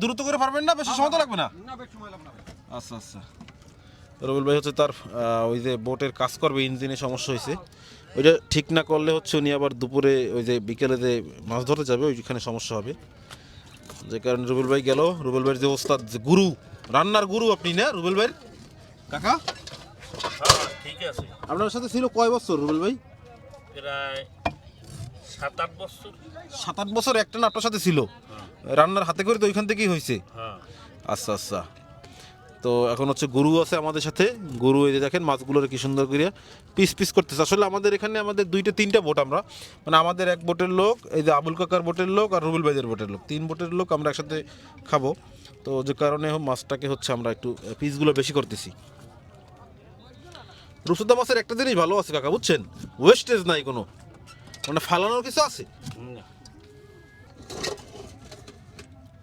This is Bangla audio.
দ্রুত করে পারবেন না? বেশি সময় তো লাগবে না? না বেশি সময় লাগবে না। আচ্ছা আচ্ছা। রুবেল ভাই হচ্ছে তার ওই যে বোটের কাজ করবে, ইঞ্জিনে সমস্যা হয়েছে, ওইটা ঠিক না করলে হচ্ছে উনি আবার দুপুরে ওই যে বিকেলে যে মাছ ধরতে যাবে ওইখানে সমস্যা হবে, যে কারণে রুবেল ভাই গেল। রুবেল ভাইয়ের যে ওস্তাদ, যে গুরু, রান্নার গুরু আপনি না রুবেল ভাইয়ের কাকা? হ্যাঁ ঠিক আছে। আপনার সাথে ছিল কয় বছর রুবেল ভাই? প্রায় 7-8 বছর। 7-8 বছর একটা না আপনার সাথে ছিল রান্নার হাতে করে, তো ওইখান থেকেই হয়েছে। হ্যাঁ আচ্ছা আচ্ছা। তো এখন হচ্ছে গুরু আছে আমাদের সাথে, গুরু এই যে দেখেন মাছগুলোর কি সুন্দর করে পিস পিস করতেছে। আসলে আমাদের এখানে আমাদের 2-3টা বোট, আমরা মানে আমাদের এক বোটের লোক, এই যে আবুল কাকার বোটের লোক আর রুবেল ভাইদের বোটের লোক, 3 বোটের লোক আমরা একসাথে খাবো। তো যে কারণে মাছটাকে হচ্ছে আমরা একটু পিসগুলো বেশি করতেছি। রূপসুদ্ধা মাছের একটা জিনিস ভালো আছে কাকা বুঝছেন, ওয়েস্টেজ নাই কোনো, মানে ফালানোর কিছু আছে।